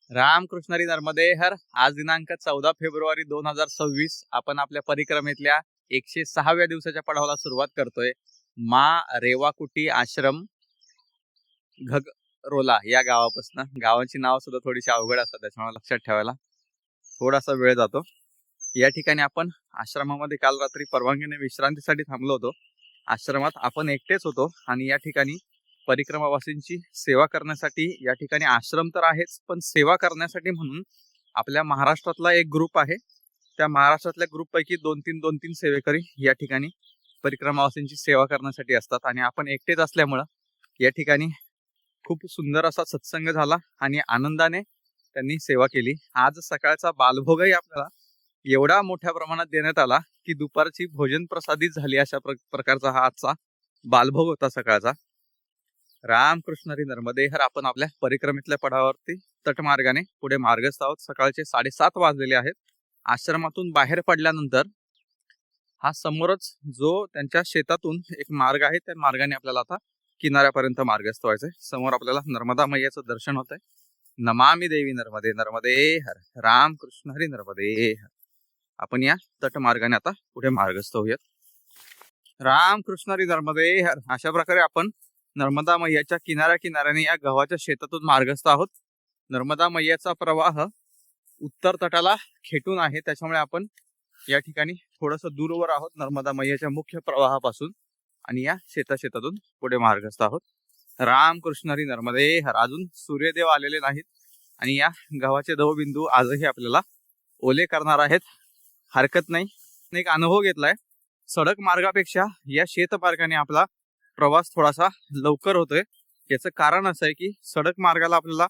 रामकृष्ण हरी नर्मदे हर. आज दिनांक 14 फेब्रुवारी 2026 आपण आपल्या परिक्रमेतल्या 106व्या दिवसाच्या पडावाला सुरुवात करतोय. मा रेवाकुटी आश्रम घगरोला या गावापासून. गावाची नाव सुद्धा थोडीशी अवघड असतात, त्याच्यामुळे लक्षात ठेवायला थोडासा वेळ जातो. या ठिकाणी आपण आश्रमामध्ये काल रात्री परवानगीने विश्रांतीसाठी थांबलो होतो. आश्रमात आपण एकटेच होतो आणि या ठिकाणी परिक्रमावासींची सेवा करण्यासाठी या ठिकाणी आश्रम तर आहेच, पण सेवा करण्यासाठी म्हणून आपल्या महाराष्ट्रातला एक ग्रुप आहे. त्या महाराष्ट्रातल्या ग्रुपपैकी दोन तीन सेवेकरी या ठिकाणी परिक्रमावासींची सेवा करण्यासाठी असतात आणि आपण एकटेच असल्यामुळं या ठिकाणी खूप सुंदर असा सत्संग झाला आणि आनंदाने त्यांनी सेवा केली. आज सकाळचा बालभोगही आपल्याला एवढा मोठ्या प्रमाणात देण्यात आला की दुपारची भोजन प्रसादित झाली. अशा प्रकारचा हा आजचा बालभोग होता सकाळचा. रामकृष्ण हरी नर्मदे हर. आपण आपल्या परिक्रमेतल्या पडावावरती तटमार्गाने पुढे मार्गस्थ आहोत. सकाळचे 7:30 वाजलेले आहेत. आश्रमातून बाहेर पडल्यानंतर हा समोरच जो त्यांच्या शेतातून एक मार्ग आहे, त्या मार्गाने आपल्याला आता किनाऱ्यापर्यंत मार्गस्थ व्हायचंय. समोर आपल्याला नर्मदा मैयाचं दर्शन होत आहे. नमामि देवी नर्मदे नर्मदे हर. रामकृष्ण हरी नर्मदे हर. आपण या तटमार्गाने आता पुढे मार्गस्थ होऊयात. रामकृष्ण हरी नर्मदे हर. अशा प्रकारे आपण नर्मदा मैयाच्या किनाऱ्याने या गव्हाच्या शेतातून मार्गस्थ आहोत. नर्मदा मैयाचा प्रवाह उत्तर तटाला खेटून आहे, त्याच्यामुळे आपण या ठिकाणी थोडंसं दूरवर आहोत नर्मदा मैयाच्या मुख्य प्रवाहापासून आणि या शेतातून पुढे मार्गस्थ आहोत. रामकृष्ण हरी नर्मदे हर. अजून सूर्यदेव आलेले नाहीत आणि या गव्हाचे दवबिंदू आजही आपल्याला ओले करणार आहेत. हरकत नाही. एक अनुभव घेतलाय, सडक मार्गापेक्षा या शेत मार्गाने आपला प्रवास थोडासा लवकर होतोय. याचं कारण असं आहे की सडक मार्गाला आपल्याला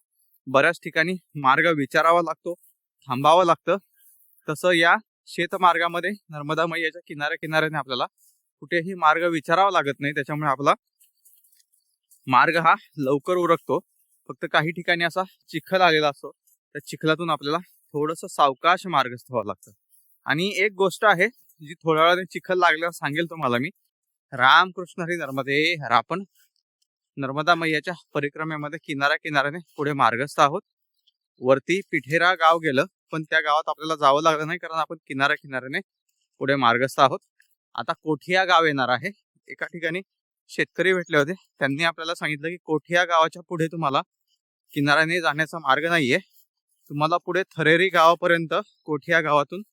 बऱ्याच ठिकाणी मार्ग विचारावा लागतो, थांबावं लागतं. तसं या शेतमार्गामध्ये नर्मदा मैयाच्या किनाऱ्याने आपल्याला कुठेही मार्ग विचारावा लागत नाही, त्याच्यामुळे आपला मार्ग हा लवकर उरकतो. फक्त काही ठिकाणी असा चिखल आलेला असतो, त्या चिखलातून आपल्याला थोडंसं सावकाश मार्गस्थ व्हावं लागतं. आणि एक गोष्ट आहे जी थोड्या वेळाने चिखल लागल्यावर सांगेल तुम्हाला मी. रामकृष्ण हरी नर्मदे हर. आपण नर्मदा मैयाच्या परिक्रमेमध्ये किनाऱ्याने पुढे मार्गस्थ आहोत. वरती पिठेरा गाव गेलं, पण त्या गावात आपल्याला जावं लागलं नाही, कारण आपण किनाऱ्याने पुढे मार्गस्थ आहोत. आता कोठिया गाव येणार आहे. एका ठिकाणी शेतकरी भेटले होते, त्यांनी आपल्याला सांगितलं की कोठिया गावाच्या पुढे तुम्हाला किनाऱ्याने जाण्याचा मार्ग नाहीये. तुम्हाला पुढे थरेरी गावापर्यंत कोठिया गावातून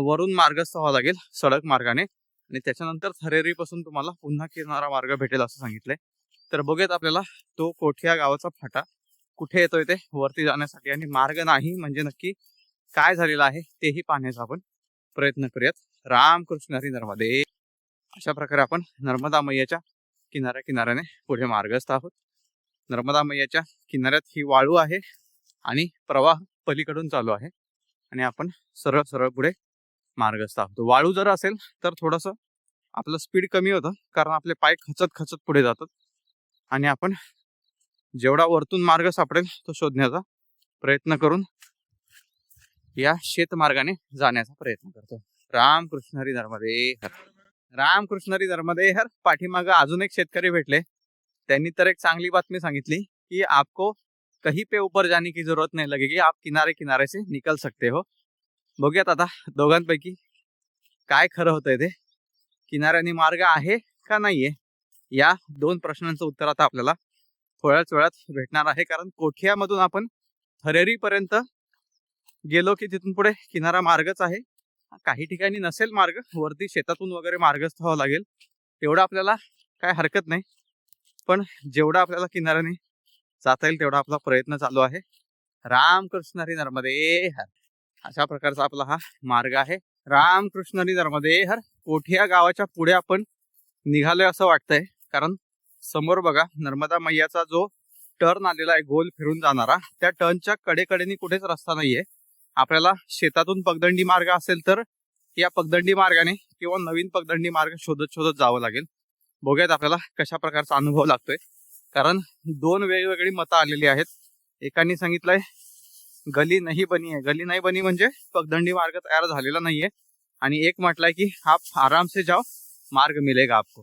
वरून मार्गस्थ व्हावं लागेल सडक मार्गाने आणि त्याच्यानंतर थरेरी पासून तुम्हाला पुन्हा किनारा मार्ग भेटेल असं सांगितलंय. तर बघूयात आपल्याला तो कोठिया गावाचा फाटा कुठे येतोय ते वरती जाण्यासाठी, आणि मार्ग नाही म्हणजे नक्की काय झालेलं आहे तेही पाहण्याचा आपण प्रयत्न करूयात. रामकृष्ण हरी नर्मदे. अशा प्रकारे आपण नर्मदा मैयाच्या किनाऱ्याने पुढे मार्गस्थ आहोत. नर्मदा मैयाच्या किनाऱ्यात ही वाळू आहे आणि प्रवाह पलीकडून चालू आहे आणि आपण सरळ पुढे मार्गस्थ आहोत. वाळू जर असेल तर थोडंसं आपलं स्पीड कमी होतं, कारण आपले पाय खचत पुढे जातात आणि आपण जेवढा वरतून मार्ग सापडेल तो शोधण्याचा प्रयत्न करून या शेत मार्गाने जाण्याचा प्रयत्न करतो. रामकृष्ण हरी नर्मदे हर. रामकृष्ण हरी नर्मदे हर. पाठीमागं अजून एक शेतकरी भेटले. त्यांनी तर एक चांगली बातमी सांगितली की आपको कहीं पे ऊपर जाने की जरूरत नहीं लगेगी, आप किनारे से निकल सकते हो. बघूयात आता दोघांपैकी काय खरं होतंय ते. किनाऱ्याने मार्ग आहे का नाहीये, या दोन प्रश्नांचं उत्तर आता आपल्याला थोड्याच वेळात भेटणार आहे. कारण कोठियामधून आपण थरेरी पर्यंत गेलो की तिथून पुढे किनारा मार्गच आहे. काही ठिकाणी नसेल मार्ग, वरती शेतातून वगैरे मार्गस्थ व्हावं लागेल. तेवढं आपल्याला काय हरकत नाही, पण जेवढं आपल्याला किनाऱ्याने जाता येईल तेवढा आपला प्रयत्न चालू आहे. रामकृष्ण हरी नर्मदे हर. अशा प्रकारचा आपला हा मार्ग आहे. रामकृष्ण हरी नर्मदे हर. कोठिया गावाच्या पुढे आपण निघालोय असं वाटतंय, कारण समोर बघा नर्मदा मैयाचा जो टर्न आलेला आहे गोल फिरून जाणारा, त्या टर्नच्या कडेकडेनी कुठेच रस्ता नाहीये. आपल्याला शेतातून पगदंडी मार्ग असेल तर या पगदंडी मार्गाने किंवा नवीन पगदंडी मार्ग शोधत जावं लागेल. बघूयात आपल्याला कशा प्रकारचा अनुभव लागतोय, कारण दोन वेगवेगळी मतं आलेली आहेत. एकाने सांगितलंय गली नाही बनी आहे. गली नाही बनी म्हणजे पगदंडी मार्ग तयार झालेला नाहीये, आणि एक म्हटलंय की आप आराम से जाओ, मार्ग मिलेगा आपको.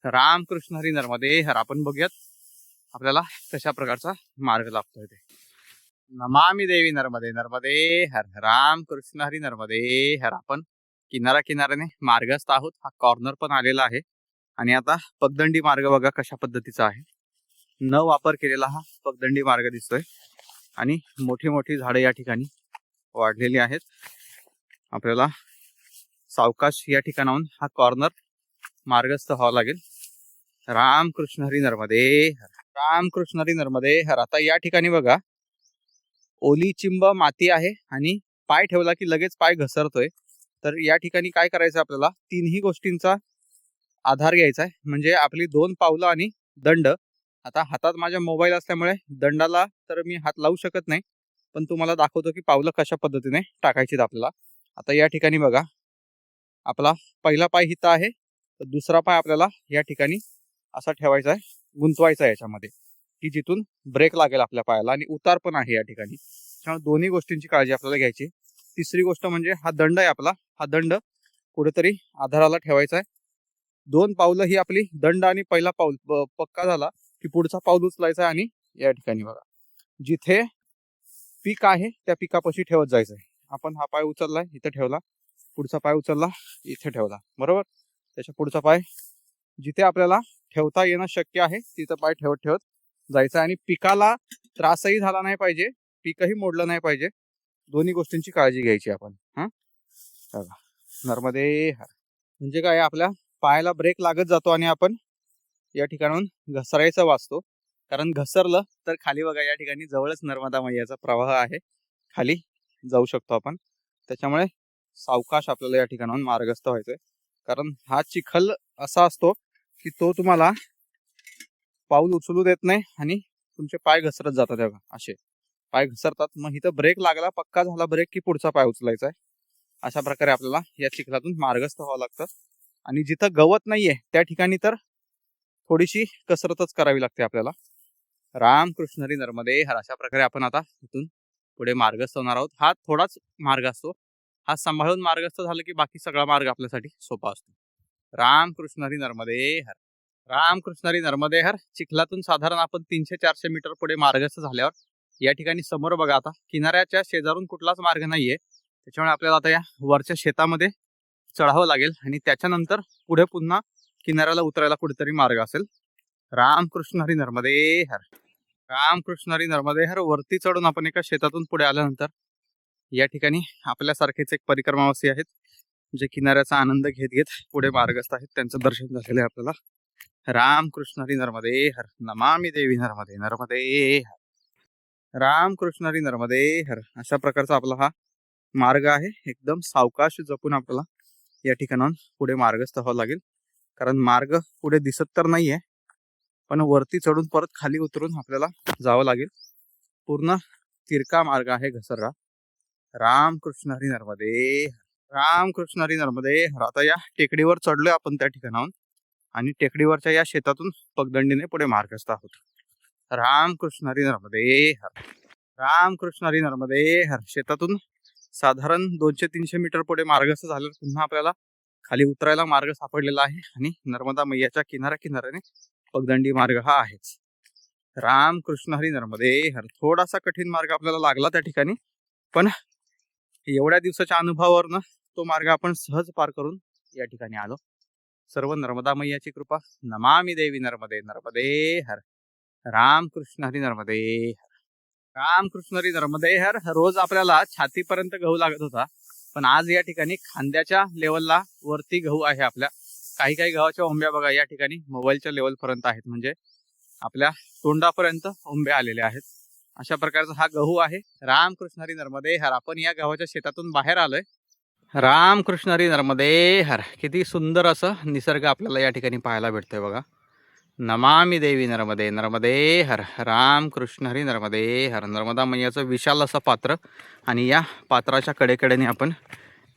रामकृष्ण हरी नर्मदे हर. आपण बघूयात आपल्याला कशा प्रकारचा मार्ग लागतोय ते. नमामि देवी नर्मदे नर्मदे हर. राम कृष्ण हरी नर्मदे हर. आपण किनाऱ्याने मार्गस्थ आहोत. हा कॉर्नर पण आलेला आहे आणि आता पगदंडी मार्ग बघा कशा पद्धतीचा आहे. न वापर केलेला हा पगदंडी मार्ग दिसतोय आणि मोठी मोठी झाडे या ठिकाणी वाढलेली आहेत. आपल्याला सावकाश या ठिकाणाहून हा कॉर्नर मार्गस्थ व्हावं लागेल. राम कृष्ण हरी नर्मदे हर. राम कृष्ण हरी नर्मदे हर. आता या ठिकाणी बघा ओली चिंब माती आहे आणि पाय ठेवला की लगेच पाय घसरतोय. तर या ठिकाणी काय करायचं आपल्याला, तीनही गोष्टींचा आधार घ्यायचा आहे. म्हणजे आपली 2 पावलं आणि दंड. आता हातात माझ्या मोबाईल असल्यामुळे दंडाला तर मी हात लावू शकत नाही, पण तुम्हाला दाखवतो की पावलं कशा पद्धतीने टाकायची आपल्याला. आता या ठिकाणी बघा आपला पहिला पाय हिता आहे, तर दुसरा पाय आपल्याला या ठिकाणी असा ठेवायचा आहे, गुंतवायचा आहे याच्यामध्ये, की जिथून ब्रेक लागेल आपल्या पायाला आणि उतार पण आहे या ठिकाणी. त्यामुळे दोन्ही गोष्टींची काळजी आपल्याला घ्यायची. तिसरी गोष्ट म्हणजे हा दंड आहे आपला, हा दंड कुठेतरी आधाराला ठेवायचा आहे. 2 पावलं ही आपली दंड आणि पहिला पाऊल पक्का झाला की पुढचा पाऊल उचलायचा आहे आणि या ठिकाणी बघा जिथे पीक आहे त्या पिकापाशी ठेवत जायचं आहे. आपण हा पाय उचललाय इथे ठेवला, पुढचा पाय उचलला इथे ठेवला, बरोबर. त्याच्या पुढचा पाय जिथे आपल्याला ठेवता येणं शक्य आहे तिथं पाय ठेवत ठेवत जायचं आणि पिकाला त्रासही झाला नाही पाहिजे, पीकही मोडलं नाही पाहिजे. दोन्ही गोष्टींची काळजी घ्यायची आपण. नर्मदे हर. म्हणजे काय, आपल्या पायाला ब्रेक लागत जातो आणि आपण या ठिकाणून घसरायचं वाचतो. कारण घसरलं तर खाली बघा या ठिकाणी जवळच नर्मदा मैयाचा प्रवाह आहे, खाली जाऊ शकतो आपण. त्याच्यामुळे सावकाश आपल्याला या ठिकाणाहून मार्गस्थ व्हायचंय. कारण हा चिखल असा असतो की तो तुम्हाला पाऊल उचलू देत नाही आणि तुमचे पाय घसरत जातात. बघा असे पाय घसरतात. मग इथं ब्रेक लागला, पक्का झाला ब्रेक की पुढचा पाय उचलायचा आहे. अशा प्रकारे आपल्याला या चिखलातून मार्गस्थ व्हावं लागतं. आणि जिथं गवत नाहीये त्या ठिकाणी तर थोडीशी कसरतच करावी लागते आपल्याला. राम कृष्ण हरी नर्मदे हर. अशा प्रकारे आपण आता इथून पुढे मार्गस्थ होणार आहोत. हा थोडाच मार्ग असतो, हा सांभाळून मार्गस्थ झालं की बाकी सगळा मार्ग आपल्यासाठी सोपा असतो. राम कृष्ण हरी नर्मदे हर. राम कृष्ण हरी नर्मदे हर. चिखलातून साधारण आपण 300-400 मीटर पुढे मार्गस्थ झाल्यावर या ठिकाणी समोर बघा आता किनाऱ्याच्या शेजारून कुठलाच मार्ग नाहीये. त्याच्यामुळे आपल्याला आता या वरच्या शेतामध्ये चढावं लागेल आणि त्याच्यानंतर पुढे पुन्हा किनाऱ्याला उतरायला कुठेतरी मार्ग असेल. राम कृष्ण हरी नर्मदे हर. राम कृष्ण हरी नर्मदे हर. वरती चढून आपण एका शेतातून पुढे आल्यानंतर या ठिकाणी आपल्यासारखेच एक परिक्रमावासी आहेत जे किनाऱ्याचा आनंद घेत घेत पुढे मार्गस्थ आहेत. त्यांचं दर्शन झालेलं आहे आपल्याला. राम कृष्ण हरी नर्मदे हर. नमामि देवी नर्मदे नर्मदे हर. राम कृष्ण हरी नर्मदे हर. अशा प्रकारचा आपला हा मार्ग आहे. एकदम सावकाश जपून आपल्याला या ठिकाणाहून पुढे मार्गस्थ व्हावं लागेल. कारण मार्ग पुढे दिसत तर नाहीये, पण वरती चढून परत खाली उतरून आपल्याला जावं लागेल. पूर्ण तिरका मार्ग आहे घसरला. राम कृष्ण हरी नर्मदे. राम कृष्ण हरी नर्मदे. आता या टेकडीवर चढलोय आपण त्या ठिकाणाहून आणि टेकडीवरच्या या शेतातून पगदंडीने पुढे मार्गस्थ आहोत. राम कृष्ण हरी नर्मदे हर. राम कृष्ण हरी नर्मदे हर. शेतातून साधारण 200-300 मीटर पुढे मार्गस्थ झाल्यावर पुन्हा आपल्याला खाली उतरायला मार्ग सापडलेला आहे आणि नर्मदा मैयाच्या किनाऱ्याने पगदंडी मार्ग हा आहेच. राम कृष्ण हरी नर्मदे हर. थोडासा कठीण मार्ग आपल्याला लागला त्या ठिकाणी, पण एवढ्या दिवसाच्या अनुभवावरनं तो मार्ग आपण सहज पार करून या ठिकाणी आलो. सर्व नर्मदा मैयाची कृपा. नमामि देवी नर्मदे नर्मदे हर. राम कृष्ण हरी नर्मदे हर. राम कृष्ण हरी नर्मदे हर. रोज आपल्याला छातीपर्यंत गहू लागत होता, पण आज या ठिकाणी खांद्याच्या लेवलला वरती गहू आहे आपल्या. काही काही गव्हाच्या ओंब्या बघा या ठिकाणी मोबाईलच्या लेवल पर्यंत आहेत, म्हणजे आपल्या तोंडापर्यंत ओंब्या आलेल्या आहेत. अशा प्रकारचा हा गहू आहे. राम कृष्ण हरी नर्मदे हर. आपण या गव्हाच्या शेतातून बाहेर आलोय. राम कृष्ण हरी नर्मदे हर. किती सुंदर असं निसर्ग आपल्याला या ठिकाणी पाहायला भेटतोय बघा. नमामि देवी नर्मदे नर्मदे हर. राम कृष्ण हरी नर्मदे हर. नर्मदा मैयाचं विशाल असं पात्र आणि या पात्राच्या कडेकडेने आपण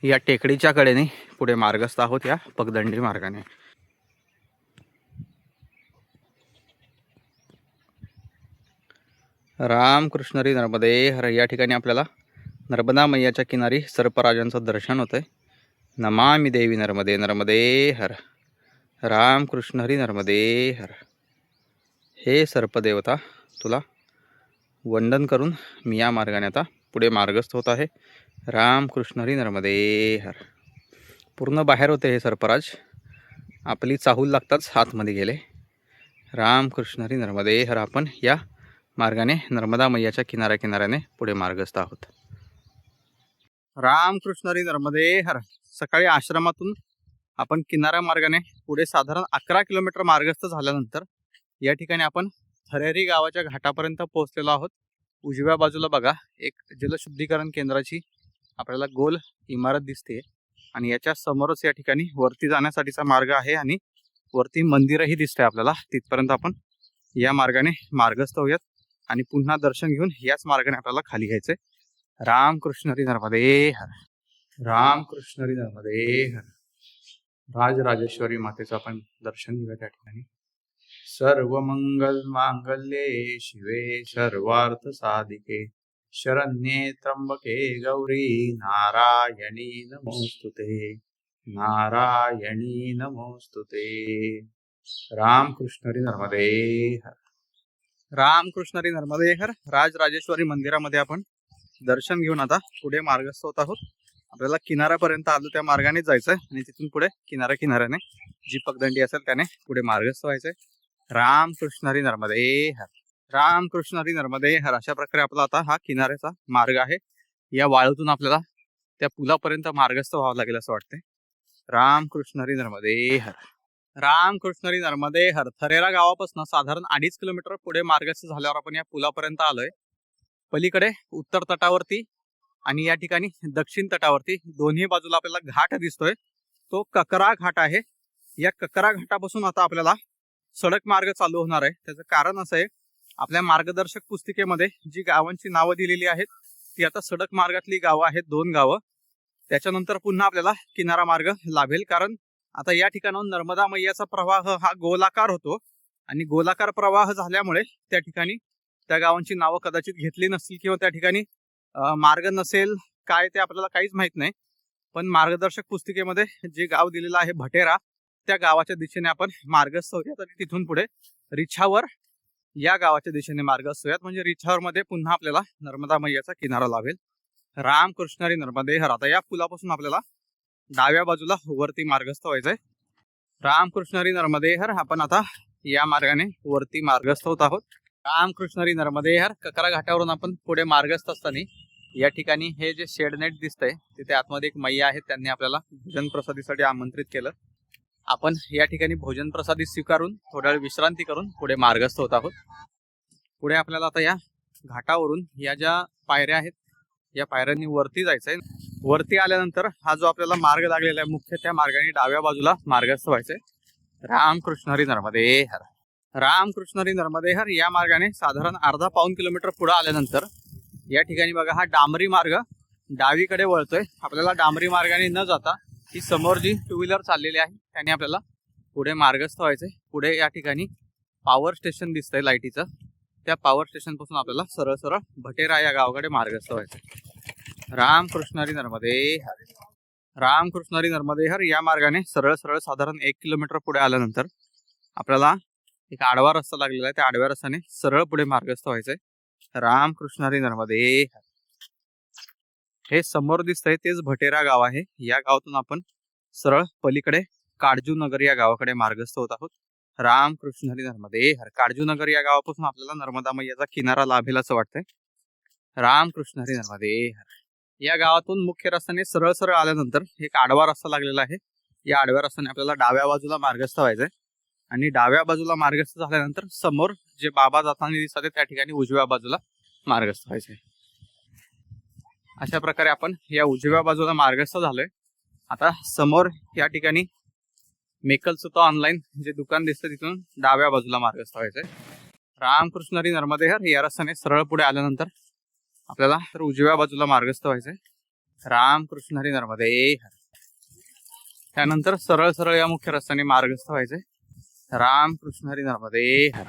या टेकडीच्या कडेने पुढे मार्गस्थ आहोत या पगदंडी मार्गाने. राम कृष्ण हरी नर्मदे हर. या ठिकाणी आपल्याला नर्मदा मैयाच्या किनारी सर्पराजांचं दर्शन होतंय. नमामि देवी नर्मदे नर्मदे हर. राम कृष्ण हरी नर्मदे हर. हे सर्पदेवता, तुला वंदन करून मी या मार्गाने आता पुढे मार्गस्थ होत आहे. रामकृष्ण हरी नर्मदे हर. पूर्ण बाहेर होते हे सर्पराज, आपली चाहूल लागताच आतमध्ये गेले. रामकृष्ण हरी नर्मदे हर. आपण या मार्गाने नर्मदा मैयाच्या किनाऱ्याने पुढे मार्गस्थ आहोत. रामकृष्ण हरी नर्मदे हर. सकाळी आश्रमातून आपण किनारा मार्गाने पुढे साधारण 11 किलोमीटर मार्गस्थ झाल्यानंतर या ठिकाणी आपण थरेरी गावाच्या घाटापर्यंत पोहोचलेलो आहोत. उजव्या बाजूला बघा एक जलशुद्धीकरण केंद्राची आपल्याला गोल इमारत दिसते आणि याच्या समोरच या ठिकाणी वरती जाण्यासाठीचा मार्ग आहे आणि वरती मंदिरही दिसतंय आपल्याला. तिथपर्यंत आपण या मार्गाने मार्गस्थ होऊयात आणि पुन्हा दर्शन घेऊन याच मार्गाने आपल्याला खाली घ्यायचंय. रामकृष्ण हरी नर्मदे हर. रामकृष्ण हरी नर्मदे हर. राजराजेश्वरी मातेचं आपण दर्शन घेऊया त्या ठिकाणी. सर्व मंगल मांगल्ये शिवे सर्वार्थ साधिके शरण्ये त्र्यंबके गौरी नारायणी नमोस्तुते. नारायणी नमोस्तुते. रामकृष्ण हरी नर्मदे हर. रामकृष्ण हरी नर्मदे हर. राजराजेश्वरी मंदिरामध्ये आपण दर्शन घेऊन आता पुढे मार्गस्थ होत आहोत. आपल्याला किनाऱ्यापर्यंत आलो त्या मार्गाने जायचंय आणि तिथून पुढे किनाऱ्याने जी पगदंडी असेल त्याने पुढे मार्गस्थ व्हायचंय. रामकृष्ण हरी नर्मदे हर. रामकृष्ण हरी नर्मदे हर. अशा प्रकारे आपला आता हा किनाऱ्याचा मार्ग आहे. या वाळूतून आपल्याला त्या पुलापर्यंत मार्गस्थ व्हावं लागेल असं वाटतंय. रामकृष्ण हरी नर्मदे हर. रामकृष्ण हरी नर्मदे हर. थरेरा गावापासून साधारण 2.5 किलोमीटर पुढे मार्गस्थ झाल्यावर आपण या पुलापर्यंत आलोय. पलीकडे उत्तर तटावरती आणि या ठिकाणी दक्षिण तटावरती दोन्ही बाजूला आपल्याला घाट दिसतोय. तो ककरा घाट आहे. या ककरा घाटापासून आता आपल्याला सडक मार्ग चालू होणार आहे. त्याचं कारण असं आहे, आपल्या मार्गदर्शक पुस्तिकेमध्ये जी गावांची नावं दिलेली आहेत ती आता सडक मार्गातली गावं आहेत, 2 गावं. त्याच्यानंतर पुन्हा आपल्याला किनारा मार्ग लाभेल, कारण आता या ठिकाणाहून नर्मदा मैयाचा प्रवाह हा गोलाकार होतो आणि गोलाकार प्रवाह झाल्यामुळे त्या ठिकाणी त्या गावांची नावं कदाचित घेतली नसतील किंवा त्या ठिकाणी मार्ग नसेल काय ते आपल्याला काहीच माहित नाही. पण मार्गदर्शक पुस्तिकेमध्ये जे गाव दिलेलं आहे भटेरा, त्या गावाच्या दिशेने आपण मार्गस्थ होऊयात आणि तिथून पुढे रिछावर या गावाच्या दिशेने मार्गस्थ होऊयात. म्हणजे रिछावर मध्ये पुन्हा आपल्याला नर्मदा मैयाचा किनारा लाभेल. रामकृष्ण हरी नर्मदे हर. आता या पुलापासून आपल्याला डाव्या बाजूला वरती मार्गस्थ व्हायचंय. रामकृष्ण हरी नर्मदे हर. आपण आता या मार्गाने वरती मार्गस्थ होत आहोत. रामकृष्ण हरी नर्मदे हर. ककरा घाटावरून आपण पुढे मार्गस्थ असताना या ठिकाणी हे जे शेडनेट दिसतंय तिथे आतमध्ये एक मैया आहेत, त्यांनी आपल्याला भोजन प्रसादीसाठी आमंत्रित केलं. आपण या ठिकाणी भोजन प्रसादी स्वीकारून थोड्या वेळ विश्रांती करून पुढे मार्गस्थ होत आहोत. पुढे आपल्याला आता या घाटावरून या ज्या पायऱ्या आहेत या पायऱ्यांनी वरती जायचंय. वरती आल्यानंतर हा जो आपल्याला मार्ग लागलेला आहे मुख्य, त्या मार्गाने डाव्या बाजूला मार्गस्थ व्हायचंय. रामकृष्ण हरी नर्मदे हर. रामकृष्ण हरी नर्मदे हर. या मार्गाने साधारण अर्धा-पाऊण किलोमीटर पुढे आल्यानंतर या ठिकाणी बघा हा डांबरी मार्ग डावीकडे वळतोय. आपल्याला डांबरी मार्गाने न जाता ही समोर जी 2 व्हीलर चाललेली आहे त्याने आपल्याला पुढे मार्गस्थ व्हायचंय. पुढे या ठिकाणी पॉवर स्टेशन दिसतंय लाईटीचं, त्या पॉवर स्टेशन पासून आपल्याला सरळ सरळ भटेरा या गावाकडे मार्गस्थ व्हायचंय. रामकृष्ण हरी नर्मदे हर. रामकृष्ण हरी नर्मदे हर. या मार्गाने सरळ सरळ साधारण 1 किलोमीटर पुढे आल्यानंतर आपल्याला एक आडवा रस्ता लागलेला आहे. त्या आडव्या रस्त्याने सरळ पुढे मार्गस्थ व्हायचंय. रामकृष्ण हरी नर्मदे हर. हे समोर दिसतंय तेच भटेरा गाव आहे. या गावातून आपण सरळ पलीकडे काडजू नगर या गावाकडे मार्गस्थ होत आहोत. रामकृष्ण हरी नर्मदे हर. काडजू नगर या गावापासून आपल्याला नर्मदा मैयाचा किनारा लाभेल असं वाटतंय. रामकृष्ण हरी नर्मदे हर. या गावातून मुख्य रस्त्याने सरळ सरळ आल्यानंतर एक आडवा रस्ता लागलेला आहे. या आडव्या रस्त्याने आपल्याला डाव्या बाजूला मार्गस्थ व्हायचंय आणि डाव्या बाजूला मार्गस्थ झाल्यानंतर समोर जे बाबा जाताना दिसतात त्या ठिकाणी उजव्या बाजूला मार्गस्थ व्हायचंय. अशा प्रकारे आपण या उजव्या बाजूला मार्गस्थ झालोय. आता समोर या ठिकाणी मेकलचं तो ऑनलाईन जे दुकान दिसतं तिथून डाव्या बाजूला मार्गस्थ व्हायचंय. रामकृष्ण हरी नर्मदे हर. या रस्त्याने सरळ पुढे आल्यानंतर आपल्याला तर उजव्या बाजूला मार्गस्थ व्हायचंय. रामकृष्ण हरी नर्मदे हर. त्यानंतर सरळ सरळ या मुख्य रस्त्याने मार्गस्थ व्हायचंय. रामकृष्ण हरी नर्मदे हर.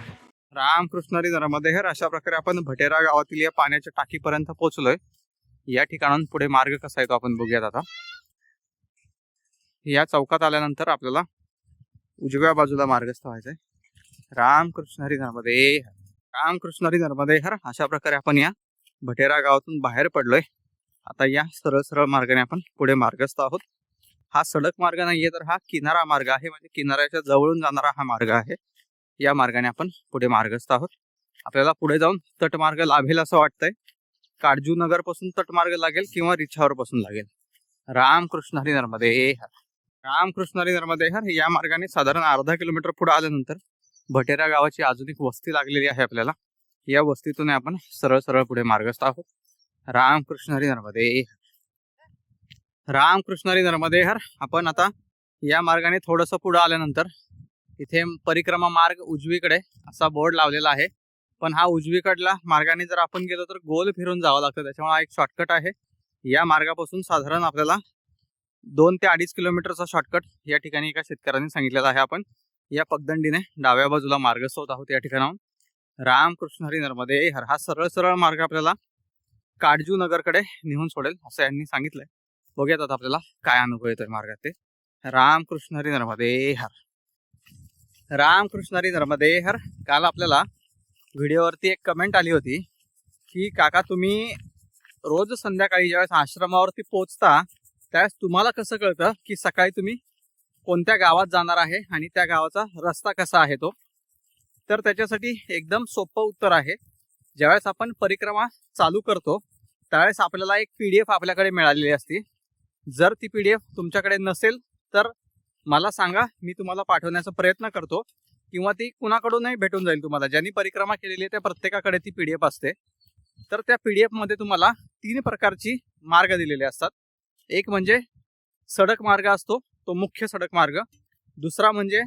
रामकृष्ण हरी नर्मदे हर. अशा प्रकारे आपण भटेरा गावातील या पाण्याच्या टाकीपर्यंत पोहोचलोय. या ठिकाणाहून पुढे मार्ग कसा आहे तो आपण बघूयात. आता या चौकात आल्यानंतर आपल्याला उजव्या बाजूला मार्गस्थ व्हायचंय. रामकृष्ण हरी नर्मदे हर. रामकृष्ण हरी नर्मदे हर. अशा प्रकारे आपण या भटेरा गावातून बाहेर पडलोय. आता या सरळ सरळ मार्गाने आपण पुढे मार्गस्थ आहोत. हा सडक मार्ग नाहीये तर हा किनारा मार्ग आहे, म्हणजे किनाऱ्याच्या जवळून जाणारा हा मार्ग आहे. या मार्गाने आपण पुढे मार्गस्थ आहोत. आपल्याला पुढे जाऊन तटमार्ग लाभेल असं वाटतंय. काडजू नगर पासून तटमार्ग लागेल किंवा रिछावर पासून लागेल. रामकृष्ण हरी नर्मदे हर. रामकृष्ण हरी नर्मदे हर. या मार्गाने साधारण अर्धा किलोमीटर पुढे आल्यानंतर भटेरा गावाची अजून एक वस्ती लागलेली आहे आपल्याला. या वस्तीतून आपण सरळ सरळ पुढे मार्गस्थ आहोत. रामकृष्ण हरी नर्मदे. रामकृष्ण हरी नर्मदे हर. आपण आता या मार्गाने थोडंसं पुढे आल्यानंतर इथे परिक्रमा मार्ग उजवीकडे असा बोर्ड लावलेला आहे. पण हा उजवीकडला मार्गाने जर आपण गेलो तर गोल फिरून जावं लागतं. त्याच्यामुळे हा एक शॉर्टकट आहे. या मार्गापासून साधारण आपल्याला 2 ते 2.5 किलोमीटरचा शॉर्टकट या ठिकाणी एका शेतकऱ्यांनी सांगितलेला आहे. आपण या पगदंडीने डाव्या बाजूला मार्गस्थ होत आहोत या ठिकाणाहून. रामकृष्ण हरी नर्मदे हर. हा सरळ सरळ मार्ग आपल्याला काडजू नगरकडे नेऊन सोडेल असं यांनी सांगितलंय. बघूयात आता आपल्याला काय अनुभव येतोय मार्गात ते. रामकृष्ण हरी नर्मदे हर. रामकृष्ण हरी नर्मदे हर. काल आपल्याला व्हिडिओवरती एक कमेंट आली होती की काका तुम्ही रोज संध्याकाळी ज्यावेळेस आश्रमावरती पोहोचता त्यावेळेस तुम्हाला कसं कळतं की सकाळी तुम्ही कोणत्या गावात जाणार आहे आणि त्या गावाचा रस्ता कसा आहे तो. तर त्याच्यासाठी एकदम सोपं उत्तर आहे. ज्यावेळेस आपण परिक्रमा चालू करतो त्यावेळेस आपल्याला एक PDF आपल्याकडे मिळालेली असते. जर ती PDF तुमच्याकडे नसेल तर मला सांगा, मी तुम्हाला पाठवण्याचा प्रयत्न करतो किंवा ती कुणाकडूनही भेटून जाईल तुम्हाला. ज्यांनी परिक्रमा केलेली आहे त्या प्रत्येकाकडे ती PDF असते. तर त्या PDF मध्ये तुम्हाला 3 प्रकारची मार्ग दिलेले असतात. एक म्हणजे सडक मार्ग असतो, तो मुख्य सडक मार्ग. दुसरा म्हणजे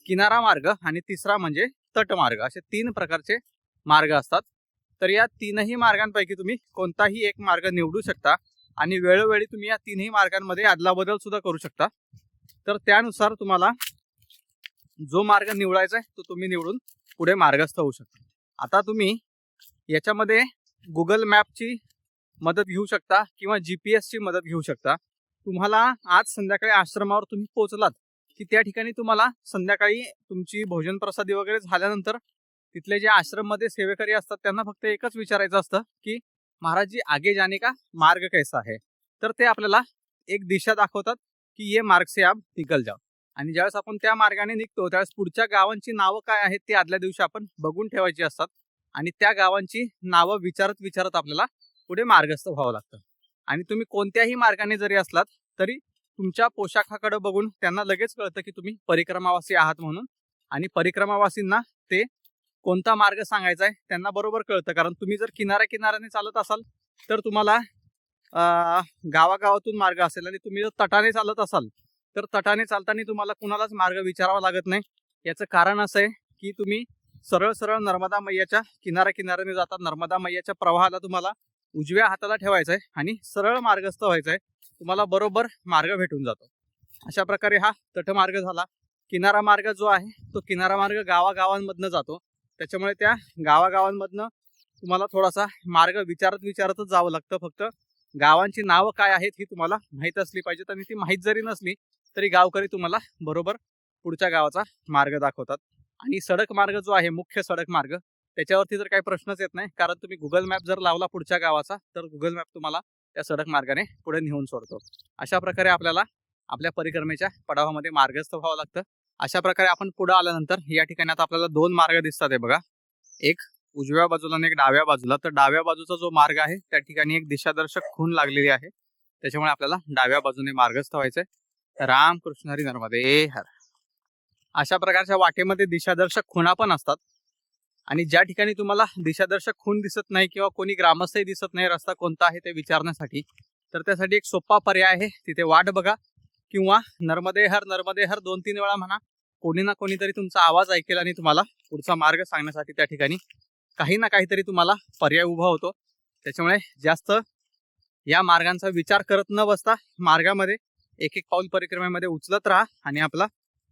किनारा मार्ग आणि तिसरा म्हणजे तटमार्ग. असे 3 प्रकारचे मार्ग असतात. तर या 3ही मार्गांपैकी तुम्ही कोणताही एक मार्ग निवडू शकता आणि वेळोवेळी तुम्ही या 3ही मार्गांमध्ये अदलाबदल सुद्धा करू शकता. तर त्यानुसार तुम्हाला जो मार्ग निवडायचा आहे तो तुम्ही निवडून पुढे मार्गस्थ होऊ शकता. आता तुम्ही याच्यामध्ये गुगल मॅपची मदत घेऊ शकता किंवा GPS ची मदत घेऊ शकता. तुम्हाला आज संध्याकाळी आश्रमावर तुम्ही पोहोचलात की त्या ठिकाणी तुम्हाला संध्याकाळी तुमची भोजन प्रसादी वगैरे झाल्यानंतर तिथले जे आश्रम मध्ये सेवेकरी असतात त्यांना फक्त एकच विचारायचं असतं की महाराज जी आगे जाने का मार्ग कैसा है. तर ते आपल्याला एक दिशा दाखवतात की ये मार्ग से आप निकल जाओ. आणि ज्यावेळेस आपण त्या मार्गाने निघतो त्यावेळेस पुढच्या गावांची नावं काय आहेत ते आदल्या दिवशी आपण बघून ठेवायची असतात आणि त्या गावांची नावं विचारत विचारत आपल्याला पुढे मार्गस्थ व्हावं लागतं. आणि तुम्ही कोणत्याही मार्गाने जरी असलात तरी तुमच्या पोशाखाकडे बघून त्यांना लगेच कळतं की तुम्ही परिक्रमावासी आहात म्हणून. आणि परिक्रमावासींना ते कोणता मार्ग सांगायचा आहे त्यांना बरोबर कळतं. कारण तुम्ही जर किनाऱ्याने चालत असाल तर तुम्हाला गावागावातून मार्ग असेल आणि तुम्ही जर तटाने चालत असाल तर तटाने चालताना तुम्हाला कुणालाच मार्ग विचारावा लागत नाही. याचं कारण असं आहे की तुम्ही सरळ सरळ नर्मदा मैयाच्या किनाऱ्याने जातात. नर्मदा मैयाच्या प्रवाहाला तुम्हाला उजव्या हाताला ठेवायचं आहे आणि सरळ मार्गस्थ व्हायचं आहे. तुम्हाला बरोबर मार्ग भेटून जातो. अशा प्रकारे हा तटमार्ग झाला. किनारा मार्ग जो आहे तो किनारा मार्ग गावागावांमधनं जातो. त्याच्यामुळे त्या गावागावांमधनं तुम्हाला थोडासा मार्ग विचारतच जावं लागतं. फक्त गावांची नावं काय आहेत ही तुम्हाला माहीत असली पाहिजेत आणि ती माहीत जरी नसली तरी गावकरी तुम्हाला बरोबर पुढच्या गावाचा मार्ग दाखवतात. आणि सडक मार्ग जो आहे मुख्य सडक मार्ग त्याच्यावरती जर काही प्रश्नच येत नाही. कारण तुम्ही गुगल मॅप जर लावला पुढच्या गावाचा तर गुगल मॅप तुम्हाला त्या सडक मार्गाने पुढे नेऊन सोडतो. अशा प्रकारे आपल्याला आपल्या परिक्रमेच्या पडावामध्ये मार्गस्थ व्हावं लागतं. अशा प्रकारे आपण पुढे आल्यानंतर या ठिकाणी आता आपल्याला 2 मार्ग दिसतात आहे बघा. एक उजव्या बाजूला आणि एक डाव्या बाजूला. तर डाव्या बाजूचा जो मार्ग आहे त्या ठिकाणी एक दिशादर्शक खून लागलेली आहे. त्याच्यामुळे आपल्याला डाव्या बाजूने मार्गस्थ व्हायचंय. रामकृष्ण हरी नर्मदे हर. अशा प्रकारच्या वाटेमध्ये दिशादर्शक खुणा पण असतात. आणि ज्या ठिकाणी तुम्हाला दिशादर्शक खून दिसत नाही किंवा कोणी ग्रामस्थही दिसत नाही रस्ता कोणता आहे ते विचारण्यासाठी तर त्यासाठी एक सोपा पर्याय आहे. तिथे वाट बघा किंवा नर्मदे हर 2-3 वेळा म्हणा. कोणी ना कोणीतरी तुमचा आवाज ऐकेल आणि तुम्हाला पुढचा मार्ग सांगण्यासाठी त्या ठिकाणी काही ना काहीतरी तुम्हाला पर्याय उभा होतो. त्याच्यामुळे जास्त या मार्गांचा विचार करत न बसता मार्गामध्ये एक पाऊल परिक्रमेमध्ये उचलत राहा आणि आपला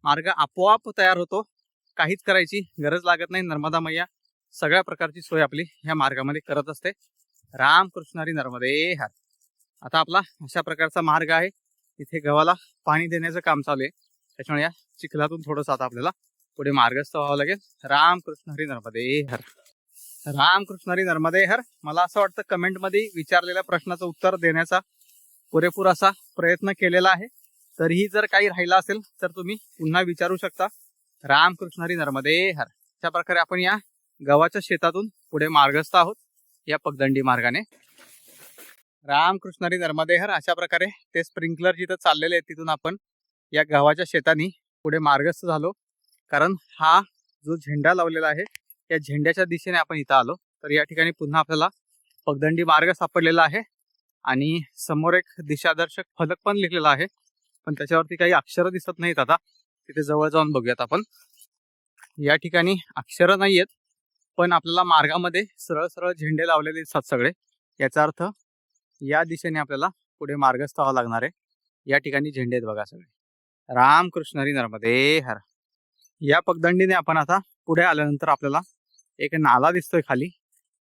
मार्ग आपोआप तयार होतो. काहीच करायची गरज लागत नाही. नर्मदा मैया सगळ्या प्रकारची सोय आपली ह्या मार्गामध्ये करत असते. रामकृष्ण हरी नर्मदे हर. आता आपला अशा प्रकारचा मार्ग आहे. इथे गव्हाला पाणी देण्याचं काम चालू आहे. त्याच्यामुळे या चिखलातून थोडंसं आता आपल्याला पुढे मार्गस्थ व्हावं लागेल. रामकृष्ण हरी नर्मदे हर. रामकृष्ण हरी नर्मदे हर. मला असं वाटतं कमेंटमध्ये विचारलेल्या प्रश्नाचं उत्तर देण्याचा पुरेपूर असा प्रयत्न केलेला आहे. तरीही जर काही राहिला असेल तर तुम्ही पुन्हा विचारू शकता. रामकृष्ण हरी नर्मदे हर. अशा प्रकारे आपण या गव्हाच्या शेतातून पुढे मार्गस्थ आहोत या पगदंडी मार्गाने. रामकृष्ण हरी नर्मदे हर. अशा प्रकारे ते स्प्रिंकलर जिथं चाललेले आहेत तिथून आपण या गव्हाच्या शेतानी पुढे मार्गस्थ झालो. कारण हा जो झेंडा लावलेला आहे या झेंड्याच्या दिशेने आपण इथं आलो. तर या ठिकाणी पुन्हा आपल्याला पगदंडी मार्ग सापडलेला आहे आणि समोर एक दिशादर्शक फलक पण लिहिलेला आहे, पण त्याच्यावरती काही अक्षरं दिसत नाहीत. आता तिथे जवळ जाऊन बघूयात आपण. या ठिकाणी अक्षरं नाहीयेत, पण आपल्याला मार्गामध्ये सरळ सरळ झेंडे लावलेले दिसतात सगळे. याचा अर्थ या दिशेने आपल्याला पुढे मार्गस्थ व्हावं लागणार आहे. या ठिकाणी झेंडे आहेत बघा सगळे. रामकृष्ण हरी नर्मदे हर. या पगदंडीने आपण आता पुढे आल्यानंतर आपल्याला एक नाला दिसतोय खाली.